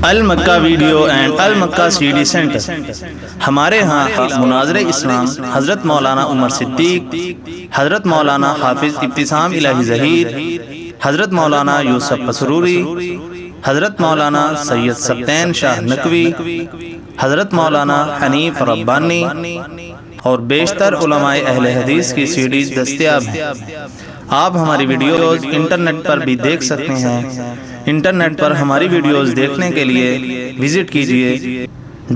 المکہ video and Al-Makkah C D centre. ہمارے ہاں مناظر اسلام حضرت مولانا عمر صدیق، حضرت مولانا حافظ ابتسام الہی ظہیر، حضرت مولانا یوسف پسروری، حضرت مولانا سید سبطین شاہ نقوی، حضرت مولانا حنیف ربانی اور بیشتر علماء اہل حدیث کی سی ڈیز دستیاب ہیں۔ آپ ہماری ویڈیوز انٹرنیٹ پر بھی دیکھ سکتے ہیں۔ انٹرنیٹ پر ہماری ویڈیوز دیکھنے کے لیے وزٹ کیجیے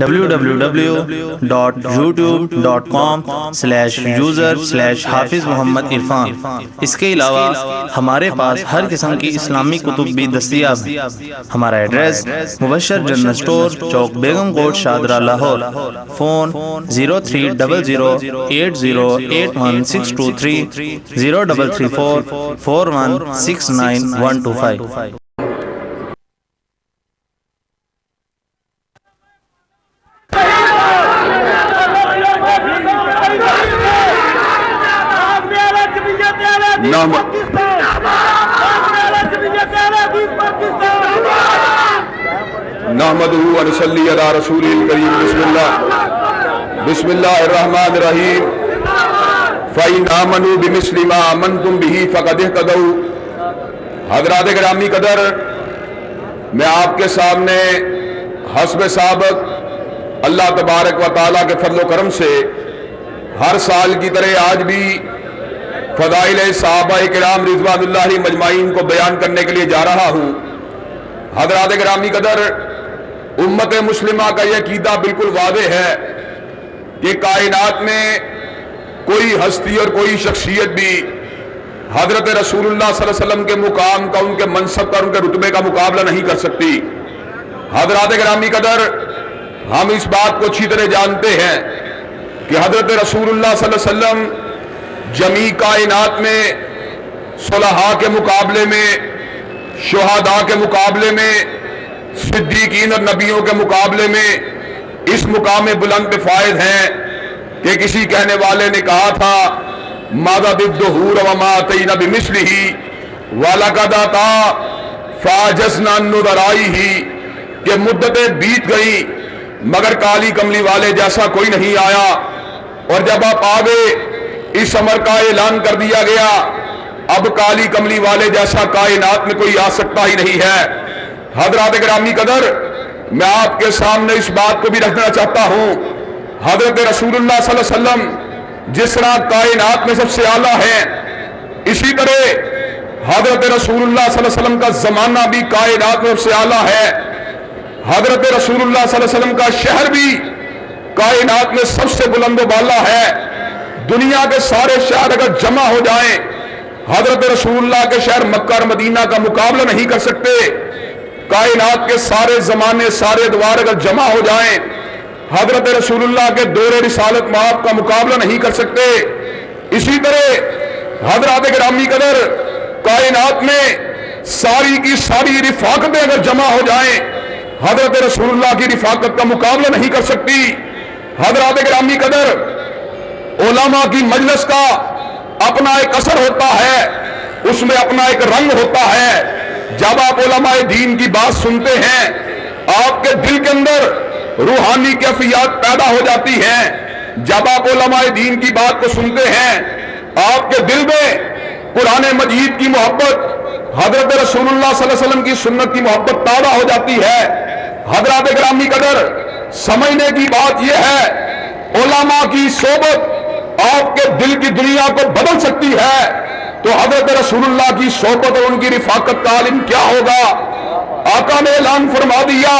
www.youtube.com/user/حافظ محمد عرفان۔ اس کے علاوہ ہمارے پاس ہر قسم کی اسلامی کتب بھی دستیاب ہیں۔ ہمارا ایڈریس مبشر جنرل اسٹور، چوک بیگم کوٹ، شادرہ، لاہور۔ فون 030080816230 033441699125۔ نحمدہ و نصلی علی رسول الکریم۔ بسم اللہ الرحمن الرحیم۔ فَإِنْ آمَنُوا بِمِثْلِ مَا آمَنْتُمْ بِهِ فَقَدِ اهْتَدَوْا۔ حضرات گرامی قدر، میں آپ کے سامنے حسب سابق اللہ تبارک و تعالیٰ کے فضل و کرم سے ہر سال کی طرح آج بھی فضائل صحابہ کرام رضوان اللہ مجمعین کو بیان کرنے کے لیے جا رہا ہوں۔ حضرات گرامی قدر، امت مسلمہ کا یہ عقیدہ بالکل واضح ہے کہ کائنات میں کوئی ہستی اور کوئی شخصیت بھی حضرت رسول اللہ صلی اللہ علیہ وسلم کے مقام کا، ان کے منصب کا، ان کے رتبے کا مقابلہ نہیں کر سکتی۔ حضرات گرامی قدر، ہم اس بات کو اچھی طرح جانتے ہیں کہ حضرت رسول اللہ صلی اللہ علیہ وسلم جمیع کائنات میں صلحاء کے مقابلے میں، شہداء کے مقابلے میں، صدیقین اور نبیوں کے مقابلے میں اس مقام بلند پہ فائز ہیں کہ کسی کہنے والے نے کہا تھا مَاذَا بِالدُّهُورَ وَمَا أَتَيْنَا بِمِثْلِهِ وَلَقَدْ أَتَىٰ فَعَجَزْنَا عَن نُّظَرَائِهِ، کہ مدتیں بیت گئیں مگر کالی کملی والے جیسا کوئی نہیں آیا، اور جب آپ آگے اس امر کا اعلان کر دیا گیا، اب کالی کملی والے جیسا کائنات میں کوئی آ سکتا ہی نہیں ہے۔ حضرات گرامی قدر، میں آپ کے سامنے اس بات کو بھی رکھنا چاہتا ہوں، حضرت رسول اللہ صلی اللہ علیہ وسلم جس طرح کائنات میں سب سے اعلیٰ ہیں، اسی طرح حضرت رسول اللہ صلی اللہ علیہ وسلم کا زمانہ بھی کائنات میں سب سے اعلیٰ ہے۔ حضرت رسول اللہ صلی اللہ علیہ وسلم کا شہر بھی کائنات میں سب سے بلند و بالا ہے۔ دنیا کے سارے شہر اگر جمع ہو جائیں، حضرت رسول اللہ کے شہر مکہ اور مدینہ کا مقابلہ نہیں کر سکتے۔ کائنات کے سارے زمانے، سارے ادوار اگر جمع ہو جائیں، حضرت رسول اللہ کے دور رسالت مآب کا مقابلہ نہیں کر سکتے۔ اسی طرح حضرات گرامی قدر، کائنات میں ساری کی ساری رفاقتیں اگر جمع ہو جائیں، حضرت رسول اللہ کی رفاقت کا مقابلہ نہیں کر سکتی۔ حضرات گرامی قدر، علماء کی مجلس کا اپنا ایک اثر ہوتا ہے، اس میں اپنا ایک رنگ ہوتا ہے۔ جب آپ علماء دین کی بات سنتے ہیں، آپ کے دل کے اندر روحانی کیفیات پیدا ہو جاتی ہیں۔ جب آپ علماء دین کی بات کو سنتے ہیں، آپ کے دل میں قرآن مجید کی محبت، حضرت رسول اللہ صلی اللہ علیہ وسلم کی سنت کی محبت تازہ ہو جاتی ہے۔ حضرات گرامی قدر، سمجھنے کی بات یہ ہے، علماء کی صحبت آپ کے دل کی دنیا کو بدل سکتی ہے، تو حضرت رسول اللہ کی صحبت اور ان کی رفاقت کا عالم کیا ہوگا۔ آقا نے اعلان فرما دیا،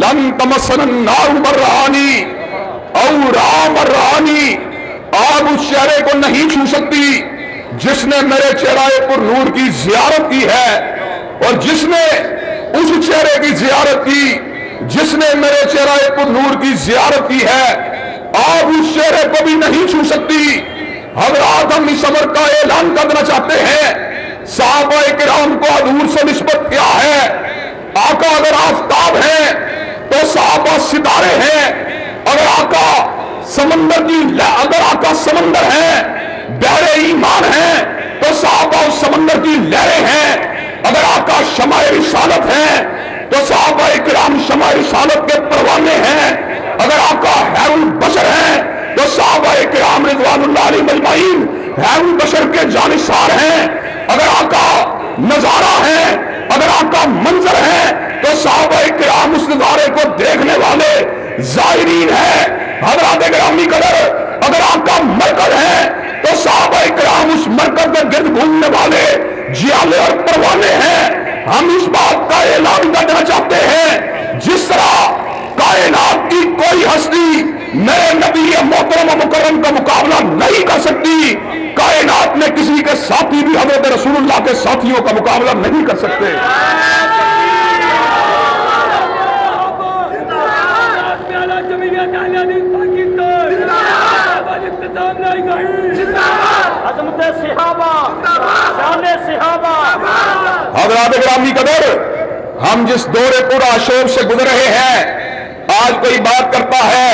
لن تمسنا النار مرانی او رام مرانی، آگ اس چہرے کو نہیں چھو سکتی جس نے میرے چہرے پر نور کی زیارت کی ہے، اور جس نے اس چہرے کی زیارت کی، جس نے میرے چہرے پر نور کی زیارت کی ہے، آگ اس چہرے کو بھی نہیں چھو سکتی۔ حضرات، ہم اس امر کا اعلان کرنا چاہتے ہیں، صحابہ کرام کو حضور سے نسبت کیا ہے؟ آقا اگر آفتاب ہیں تو صحابہ ستارے ہیں، اگر آقا سمندر ہیں، بحر ایمان ہیں، تو صحابہ اس سمندر کی لہریں ہیں۔ اگر آقا شمع رسالت ہیں تو صحابہ کرام شمع رسالت کے پروانے ہیں، اگر آقا خیر البشر ہیں تو صحابہ کرام رضوان اللہ علیہ مجمعین خیر البشر کے جانثار ہیں، اگر آقا نظارہ ہیں، اگر آقا منظر ہیں تو صحابہ کرام اس نظارے کو دیکھنے والے زائرین ہیں۔ حضرات گرامی قدر، اگر آقا مرکز ہیں تو صحابہ کرام اس مرکز کے گرد گھومنے والے جیالے اور پروانے ہیں۔ ہم اس بات کا اعلان کرنا چاہتے ہیں، جس طرح کائنات کی کوئی ہستی میرے نبی محترم و مکرم کا مقابلہ نہیں کر سکتی، کائنات میں کسی کے ساتھی بھی حضرت رسول اللہ کے ساتھیوں کا مقابلہ نہیں کر سکتے۔ حضرات گرامی قدر، ہم جس دور پورا شوق سے گزر رہے ہیں، آج کوئی بات کرتا ہے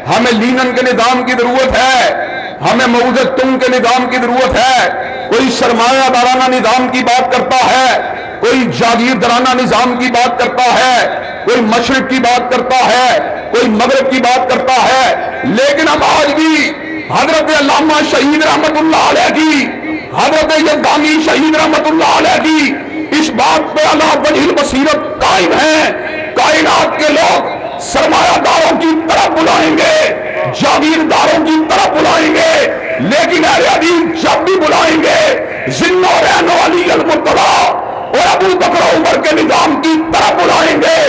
ہمیں لینن کے نظام کی ضرورت ہے، ہمیں موزت تنگ کے نظام کی ضرورت ہے، کوئی سرمایہ دارانہ نظام کی بات کرتا ہے، کوئی جاگیردارانہ نظام کی بات کرتا ہے، کوئی مشرق کی بات کرتا ہے، کوئی مغرب کی بات کرتا ہے، لیکن ہم آج بھی حضرت علامہ شہید رحمت اللہ علیہ کی، حضرت یزدانی شہید رحمت اللہ علیہ کی اس بات پہ علی وجہ البصیرت قائم ہیں، کائنات کے لوگ سرمایہ داروں کی طرف بلائیں گے، جاگیرداروں کی طرف بلائیں گے، لیکن اہل حدیث جب بھی بلائیں گے ذی-النورین علی المرتضیٰ اور ابو بکر و عمر کے نظام کی طرف بلائیں گے۔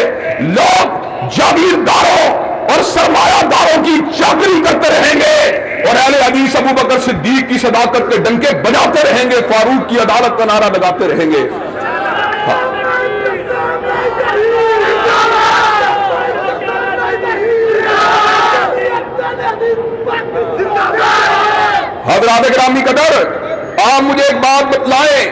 لوگ جاگیرداروں اور سرمایہ داروں کی چاکری کرتے رہیں گے اور اہل حدیث ابو بکر صدیق کی صداقت کے ڈنکے بجاتے رہیں گے، فاروق کی عدالت کا نعرہ لگاتے رہیں گے۔ حضرات گرامی قدر، آپ مجھے ایک بات بتلائیں،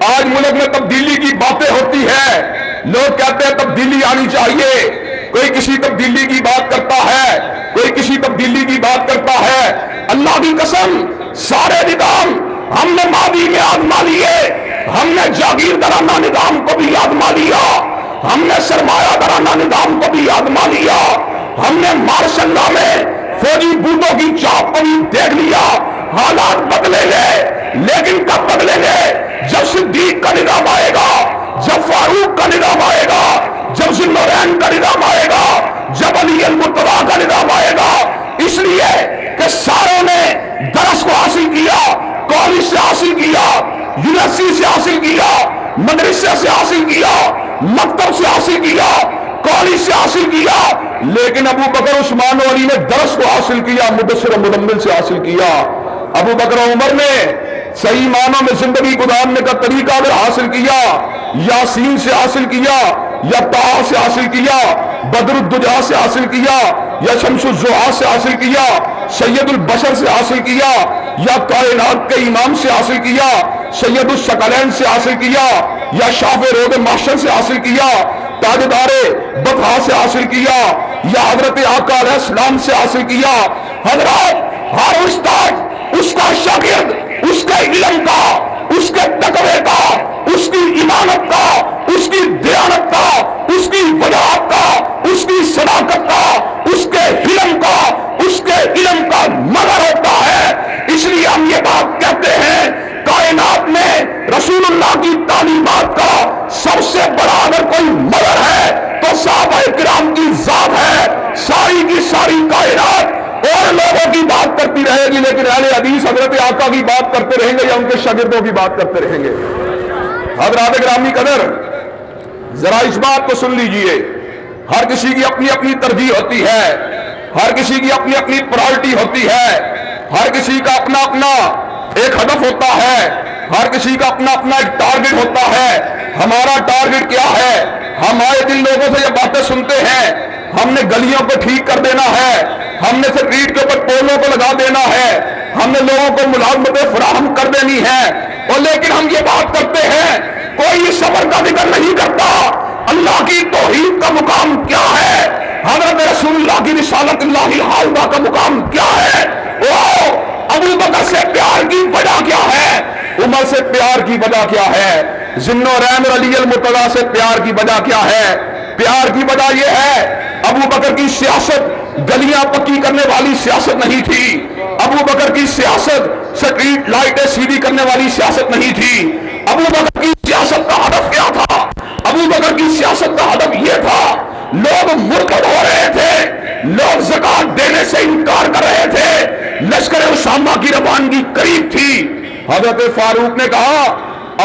آج ملک میں تبدیلی کی باتیں ہوتی ہے، لوگ کہتے ہیں تبدیلی آنی چاہیے، کوئی کسی تبدیلی کی بات کرتا ہے، کوئی کسی تبدیلی کی بات کرتا ہے۔ اللہ کی قسم، سارے نظام ہم نے ماضی میں آزما لیے، ہم نے جاگیردارانہ نظام کو بھی آزما لیا، ہم نے سرمایہ دارانہ نظام کو بھی آزما لیا، ہم نے مارشل لا میں فوجی بوٹوں کی چاپ کو بھی دیکھ لیا۔ حالات بدلیں گے، لیکن کب بدلیں گے؟ جب صدیق کا نظام آئے گا، جب فاروق کا نظام آئے گا، جب ذی-النورین کا نظام آئے گا، جب علی المرتضیٰ کا نظام آئے گا۔ اس لیے کہ ساروں نے درس کو حاصل کیا، کالج سے حاصل کیا، یونیورسٹی سے حاصل کیا، مدرسے سے حاصل کیا، مکتب سے حاصل کیا، کالج سے حاصل کیا، لیکن ابو بکر عثمان و علی نے درس کو حاصل کیا، مبشر و مدمل سے حاصل کیا۔ ابو بکر و عمر نے صحیح معنوں میں زندگی گزارنے کا طریقہ اگر حاصل کیا، یاسین سے حاصل کیا، یا طٰہٰ سے حاصل کیا، بدر الدجا سے حاصل کیا، یا شمس الضحیٰ سے حاصل کیا، سید البشر سے حاصل کیا، یا کائنات کے امام سے حاصل کیا، سید الثقلین سے حاصل کیا، یا شاف روض محشر سے حاصل کیا، تاجدار بطحا سے حاصل کیا، یا حضرت آقا علیہ السلام سے حاصل کیا۔ حضرات، ہر استاد اس کا شاگرد اس کے علم کا، اس کے تقوی کا، اس کی ایمانت کا، اس کی دیانت کا، اس کی وجاہت کا، اس کی صداقت کا، اس کے علم کا، اس کے علم کا مظہر ہوتا ہے۔ اس لیے ہم یہ بات کہتے ہیں، کائنات میں رسول اللہ کی تعلیمات کا سب سے بڑا اگر کوئی مظہر ہے تو صحابہ کرام کی ذات ہے۔ ساری کی ساری کائنات اور لوگوں کی بات کرتی رہے گی، لیکن اہل حدیث حضرت آقا کی بات کرتے رہیں گے یا ان کے شاگردوں کی بات کرتے رہیں گے۔ حضرات گرامی قدر، ذرا اس بات کو سن لیجئے، ہر کسی کی اپنی اپنی ترجیح ہوتی ہے، ہر کسی کی اپنی اپنی پرائرٹی ہوتی ہے، ہر کسی کا اپنا اپنا ایک ہدف ہوتا ہے، ہر کسی کا اپنا اپنا ایک ٹارگٹ ہوتا ہے۔ ہمارا ٹارگٹ کیا ہے؟ ہم آئے دن لوگوں سے یہ باتیں سنتے ہیں، ہم نے گلیوں کو ٹھیک کر دینا ہے، ہم نے سٹریٹ کے اوپر پولوں کو لگا دینا ہے، ہم نے لوگوں کو ملازمتیں فراہم کر دینی ہے، اور لیکن ہم یہ بات کرتے ہیں، کوئی صبر کا ذکر نہیں کرتا۔ اللہ کی توحید کا مقام کیا ہے؟ حضرت رسول اللہ کی رسالت اللہ الحاضرہ کا مقام کیا ہے؟ وہ ابو بکر سے پیار کی وجہ کیا ہے؟ عمر سے پیار کی وجہ کیا ہے؟ ذی-النورین اور علی المرتضیٰ سے پیار کی وجہ کیا ہے؟ پیار کی وجہ یہ ہے ابو بکر کی سیاست گلیاں پکی کرنے والی سیاست نہیں تھی، ابو بکر کی سیاست سٹریٹ لائٹیں سیدھی کرنے والی سیاست نہیں تھی، ابو بکر کی سیاست کا ہدف کیا تھا؟ ابو بکر کی سیاست کا ہدف یہ تھا، لوگ مرتد ہو رہے تھے، لوگ زکات دینے سے انکار کر رہے تھے، لشکر اسامہ کی روانگی قریب تھی، حضرت فاروق نے کہا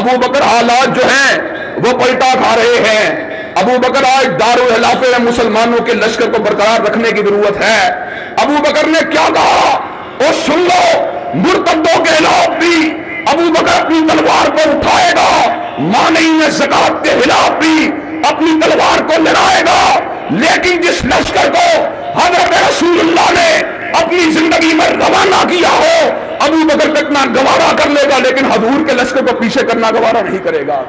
ابو بکر حالات جو ہیں وہ پلٹا کھا رہے ہیں، ابو بکر آج دارالخلافے میں مسلمانوں کے لشکر کو برقرار رکھنے کی ضرورت ہے۔ ابو بکر نے کیا کہا اور سن لو، مرتدوں کے خلاف بھی ابو بکر اپنی تلوار کو اٹھائے گا، مانعین زکات کے خلاف بھی اپنی تلوار کو لڑائے گا، لیکن جس لشکر کو حضرت رسول اللہ نے اپنی زندگی میں روانہ کیا ہو ابو بکر کتنا گوارا کر لے گا، لیکن حضور کے لشکر کو پیچھے کرنا گوارا نہیں کرے گا۔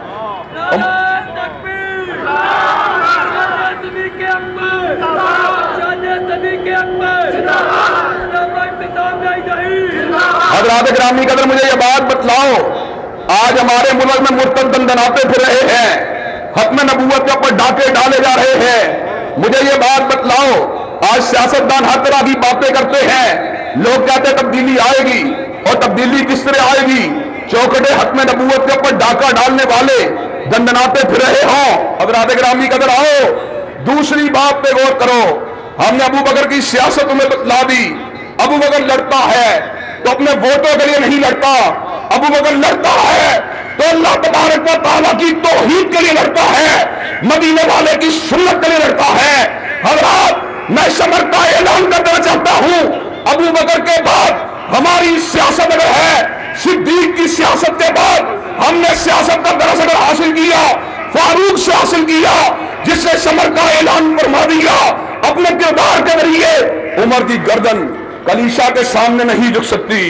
حضرات گرامی قدر مجھے یہ بات بتلاؤ، آج ہمارے ملک میں مرتد دندناتے پھر رہے ہیں، ختم نبوت کے اوپر ڈاکے ڈالے جا رہے ہیں، مجھے یہ بات بتلاؤ، آج سیاستدان ہر طرح کی باتیں کرتے ہیں، لوگ کہتے ہیں تبدیلی آئے گی، اور تبدیلی کس طرح آئے گی؟ چوکھٹے ختم نبوت کے اوپر ڈاکہ ڈالنے والے دندناتے پھر رہے ہوں۔ حضرات گرامی قدر آؤ، دوسری بات پہ غور کرو، ہم نے ابو بکر کی سیاست میں بتلا دی، ابو بکر لڑتا ہے تو اپنے ووٹوں کے لیے نہیں لڑتا، ابو بکر لڑتا ہے تو اللہ تبارک و تعالیٰ کی توحید کے لیے لڑتا ہے، مدینے والے کی سنت کے لیے لڑتا ہے۔ حضرات میں صبر کا اعلان کرنا چاہتا ہوں، ابو بکر کے بعد ہماری سیاست اگر ہے، صدیق کی سیاست کے بعد ہم نے سیاست کا درس اگر حاصل کیا، فاروق سے حاصل کیا جس نے صبر کا اعلان فرما دیا اپنے کردار کے ذریعے۔ عمر کی گردن کلیسا کے سامنے نہیں جھک سکتی،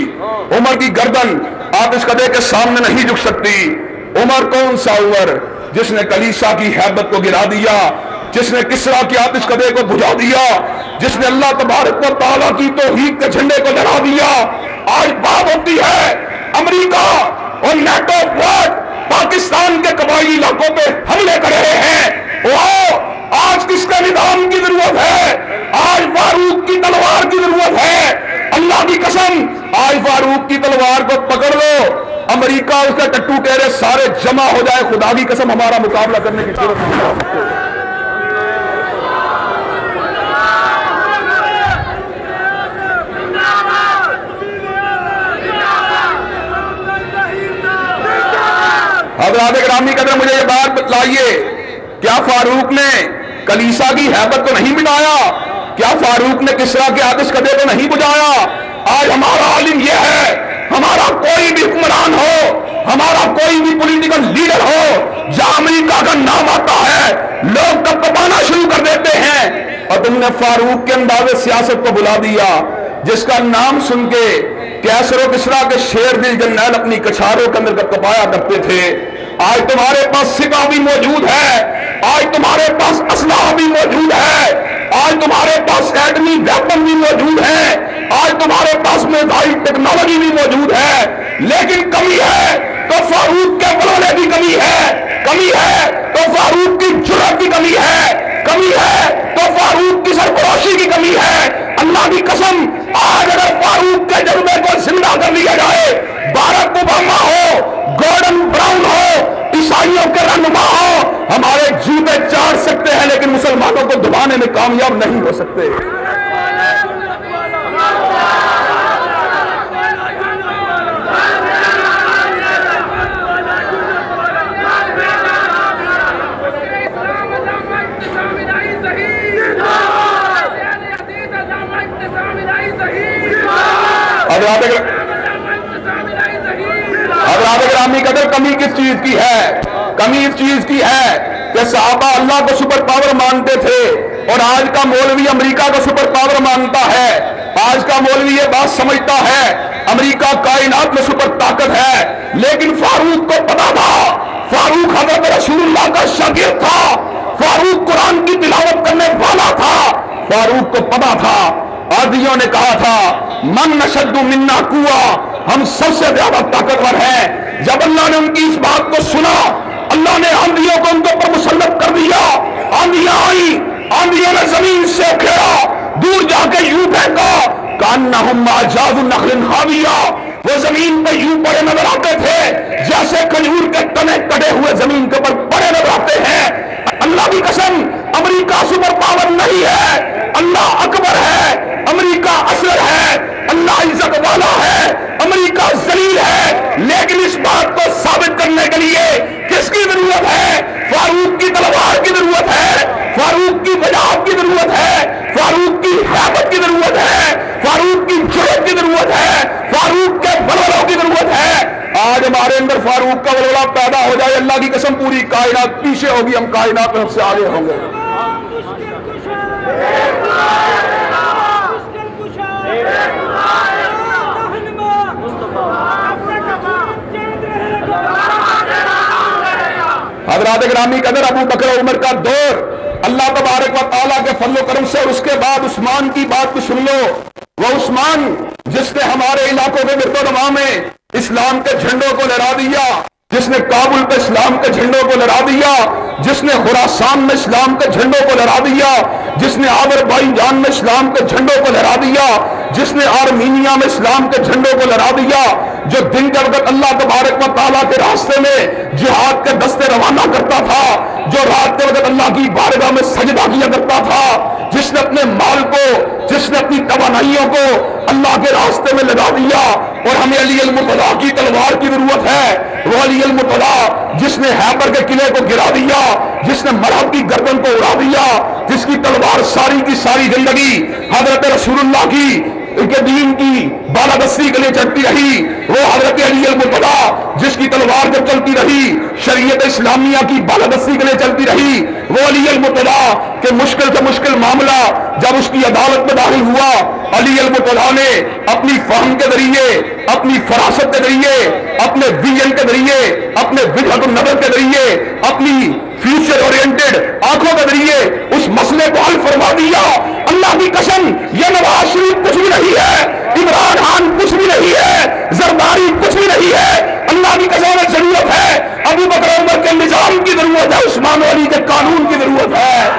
عمر کی گردن آتش کدے کے سامنے نہیں جھک سکتی۔ عمر کون سا عمر جس نے کلیسا کی ہیبت کو گرا دیا، جس نے کسرا کی آتش کدے کو بجھا دیا، جس نے اللہ تبارک و تعالیٰ کی توحید کے جھنڈے کو لہرا دیا۔ آج بات ہوتی ہے امریکہ اور نیٹو فوج پاکستان کے قبائلی علاقوں پہ حملے کر رہے ہیں، آج کس کے نظام کی ضرورت ہے؟ آج فاروق کی تلوار کی ضرورت ہے۔ اللہ کی قسم آج فاروق کی تلوار کو پکڑ لو، امریکہ اس کے ٹٹو ٹیرے سارے جمع ہو جائے، خدا کی قسم ہمارا مقابلہ کرنے کی ضرورت نہیں۔ حضرات گرامی قدر مجھے یہ بات بتلائیے، کیا فاروق نے کلیسا کی ہیبت کو نہیں مٹایا؟ کیا فاروق نے کسرا کے آتش کدے کو نہیں بجھایا؟ آج ہمارا عالم یہ ہے، ہمارا کوئی بھی حکمران ہو، ہمارا کوئی بھی پولیٹیکل لیڈر ہو، جہاں امریکہ کا نام آتا ہے لوگ کب کپانا شروع کر دیتے ہیں، اور تم نے فاروق کے انداز سیاست کو بلا دیا جس کا نام سن کے کیسر و کسرا کے شیر دل جنرل اپنی کچھاروں کے اندر کپایا کرتے تھے۔ آج تمہارے پاس سپاہ بھی موجود ہے، آج تمہارے پاس اسلحہ بھی موجود ہے، آج تمہارے پاس ایٹمی ویپن بھی موجود ہے، آج تمہارے پاس میزائل ٹیکنالوجی بھی موجود ہے، لیکن کمی ہے تو فاروق کے بلونے کی کمی ہے، کمی ہے تو فاروق کی جرأت کی کمی ہے، کمی ہے تو فاروق کی سرفراشی کی کمی ہے۔ اللہ کی قسم آج اگر فاروق کے جذبے کو زندہ کر لیا جائے، باراک اوباما ہو، گورڈن براؤن ہو، عیسائیوں کے رہنما ہو، ہمارے جوتے چاٹ سکتے ہیں لیکن مسلمانوں کو دبانے میں کامیاب نہیں ہو سکتے۔ حضرات گرامی قدر کمی کس چیز کی ہے؟ کمی اس چیز کی ہے کہ صحابہ اللہ کو سپر پاور مانتے تھے اور آج کا مولوی امریکہ کو سپر پاور مانتا ہے۔ آج کا مولوی یہ بات سمجھتا ہے امریکہ کائنات میں سپر طاقت ہے، لیکن فاروق کو پتا تھا، فاروق حضرت رسول اللہ کا شاگرد تھا، فاروق قرآن کی تلاوت کرنے والا تھا، فاروق کو پتا تھا۔ عادیوں نے کہا تھا من نشد منا قوہ، ہم سب سے زیادہ طاقتور ہیں۔ جب اللہ نے ان کی اس بات کو سنا اللہ نے آندھیوں کو ان کے اوپر مسلط کر دیا، آندھیاں آئی، آندھیوں نے زمین سے اکھیڑا، دور جا کے یوں پھینکا، کانہم اعجاز نخل خاویہ، وہ زمین پہ یوں پڑے نظر آتے تھے جیسے کھجور کے تنے کٹے ہوئے زمین کے اوپر پڑے نظر آتے ہیں۔ اللہ کی قسم، امریکہ سپر پاور نہیں ہے، اللہ اکبر ہے، امریکہ اصغر ہے، اللہ عزت والا ہے، امریکہ ذلیل ہے، لیکن اس بات کو ثابت کرنے کے لیے کس کی ضرورت ہے؟ فاروق کی تلوار کی ضرورت ہے، فاروق کی وجاہت کی ضرورت ہے، فاروق کی ہیبت کی ضرورت ہے، فاروق کی جرأت کی ضرورت ہے، فاروق کے ولولوں کی ضرورت ہے۔ آج ہمارے اندر فاروق کا ولولہ پیدا ہو جائے، اللہ کی قسم پوری کائنات پیچھے ہوگی، ہم کائنات میں سب سے آگے ہوں گے۔ حضرات گرامی قدر، ابو بکر و عمر کا دور، اللہ تبارک و تعالیٰ کے فضل و کرم سے، اور اس کے بعد عثمان کی بات کو سن لو۔ وہ عثمان جس نے ہمارے علاقوں کے گرد و نواح میں اسلام کے جھنڈوں کو لہرا دیا، جس نے کابل پہ اسلام کے جھنڈوں کو لہرا دیا، جس نے خراسان میں اسلام کے جھنڈوں کو لہرا دیا، جس نے آذربائیجان میں اسلام کے جھنڈوں کو لہرا دیا، جس نے آرمینیا میں اسلام کے جھنڈوں کو لہرا دیا، جو دن کے وقت اللہ تبارک و تعالیٰ کے راستے میں جہاد کے دستے روانہ کرتا تھا، جو رات کے وقت اللہ کی بارگاہ میں سجدہ کیا کرتا تھا، جس نے اپنے مال کو، جس نے اپنی توانائیوں کو اللہ کے راستے میں لگا دیا۔ اور ہمیں علی المرتضیٰ کی تلوار کی ضرورت ہے، وہ علی المرتضیٰ جس نے خیبر کے قلعے کو گرا دیا، جس نے مرہب کی گردن کو اڑا دیا، جس کی تلوار ساری کی ساری زندگی حضرت رسول اللہ کی کے دین کی بالادستی کے لیے چلتی رہی، وہ حضرت علی المرتضیٰ جس کی تلوار جب چلتی رہی شریعت اسلامیہ کی بالادستی کے لیے چلتی رہی، وہ علی المرتضیٰ کہ مشکل سے مشکل معاملہ جب اس کی عدالت میں داخل ہوا، علی المرتضیٰ نے اپنی فہم کے ذریعے، اپنی فراست کے ذریعے، اپنے ویژن کے ذریعے، اپنے وجہت النظر کے ذریعے، اپنی فیوچر اورینٹڈ آنکھوں کے ذریعے اس مسئلے کو حل فرما دیا۔ اللہ کی قسم، یہ نواز شریف کچھ بھی نہیں ہے، عمران خان کچھ بھی نہیں ہے، زرداری کچھ بھی نہیں ہے۔ اللہ کی قسم ضرورت ہے ابو بکر عمر کے نظام کی ضرورت ہے، عثمان علی کے قانون کی ضرورت ہے۔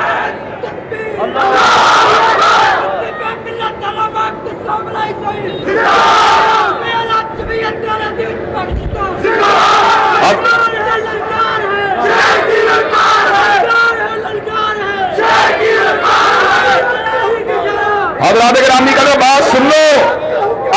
حضرات گرامی کا بات سن لو،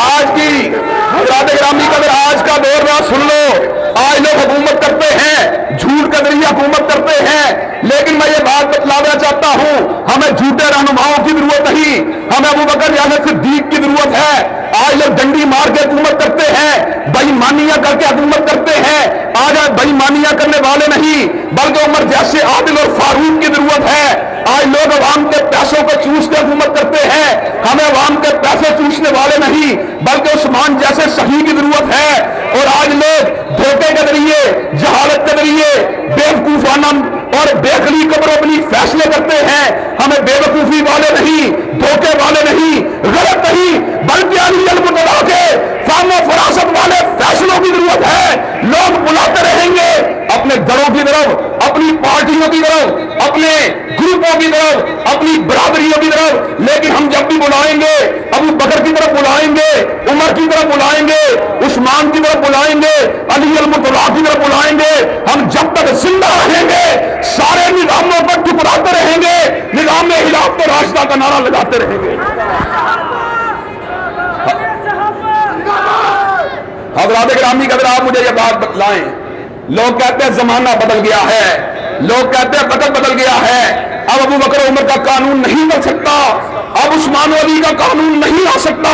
آج کی حضرات گرامی کا آج کا دور رہا، سن لو۔ آج لوگ حکومت کرتے ہیں، جھوٹ کے ذریعے حکومت کرتے ہیں، لیکن میں یہ بات بتلانا چاہتا ہوں، ہمیں جھوٹے رہنماؤں کی ضرورت نہیں، ہمیں ابو بکر جیسے صدیق کی ضرورت ہے۔ آج لوگ ڈنڈی مار کے حکومت کرتے ہیں، بےایمانیاں کر کے حکومت کرتے ہیں، آج بےایمانیاں کرنے والے نہیں بلکہ عمر جیسے عادل اور فاروق کی ضرورت ہے۔ آج لوگ عوام کے پیسوں کو چوس کے حکومت کرتے ہیں، ہمیں عوام کے پیسے چوسنے والے نہیں بلکہ عثمان جیسے صحیح کی ضرورت ہے۔ اور آج لوگ دھوکے کے ذریعے، جہالت کے ذریعے بے وقوفانہ اور بے خلی قبر اپنی فیصلے کرتے ہیں، ہمیں بے وقوفی والے نہیں، دھوکے والے نہیں، غلط نہیں بلکہ علی المرتضیٰ کے فہم و فراست والے فیصلوں کی ضرورت ہے۔ لوگ بلاتے رہیں گے اپنے گھروں کی طرف، اپنی پارٹیوں کی طرف، اپنے گروپوں کی طرف، اپنی برادریوں کی طرف، لیکن ہم جب بھی بلائیں گے ابو بکر کی طرف بلائیں گے، عمر کی طرف بلائیں گے، عثمان کی طرف بلائیں گے، علی المرتضیٰ کی طرف بلائیں گے، ہم جب تک زندہ رہیں گے سارے نظاموں پر ٹکراتے رہیں گے، نظام خلافت و راستہ کا نعرہ لگاتے رہیں گے۔ حضرات گرامی اگر آپ مجھے یہ بات بتلائیں، لوگ کہتے ہیں زمانہ بدل گیا ہے، لوگ کہتے ہیں وقت بدل گیا ہے، اب ابو بکر عمر کا قانون نہیں بن سکتا، اب عثمان علی کا قانون نہیں آ سکتا۔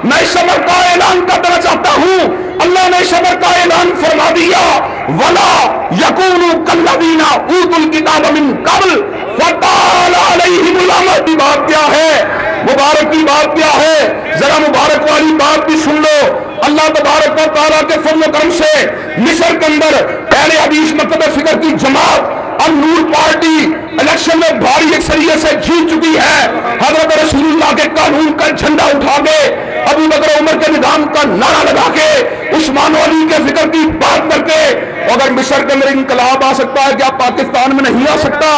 میں اس صبر کا اعلان کرنا چاہتا ہوں، اللہ نے صبر کا اعلان فرما دیا، وَلَا يَكُونُوا كَالَّذِينَ أُوتُوا الْكِتَابَ مِن قَبْلُ فَطَالَ عَلَيْهِمُ الْأَمَدُ۔ کی بات کیا ہے، مبارک کی بات کیا ہے، ذرا مبارک والی بات بھی سن لو۔ اللہ تبارک و تعالیٰ کے فضل و کرم سے مصر کے اندر اہل حدیث مکتب فکر کی جماعت النور پارٹی الیکشن میں بھاری اکثریت سے جیت چکی ہے۔ حضرت رسول اللہ کے قانون کا جھنڈا اٹھا کے ابو بکر عمر کے نظام کا نعرہ لگا کے عثمان و علی کے فکر کی بات کر کے، اگر مصر کے اندر انقلاب آ سکتا ہے، کیا پاکستان میں نہیں آ سکتا؟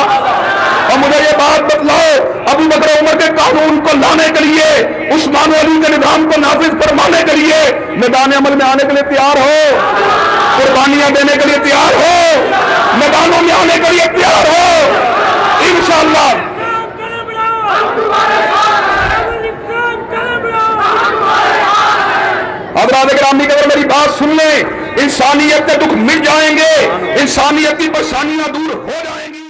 اور مجھے یہ بات بتلاؤ، ابو بکر عمر کے قانون کو لانے کے لیے، عثمان و علی کے نظام کو نافذ فرمانے کے لیے میدان عمل میں آنے کے لیے تیار ہو؟ قربانیاں دینے کے لیے تیار ہو؟ میدانوں میں آنے کے لیے تیار ہو؟ انشاءاللہ حضرات گرامی، اگر میری بات سن لیں، انسانیت کے دکھ مٹ جائیں گے، انسانیت کی پریشانیاں دور ہو جائیں گی۔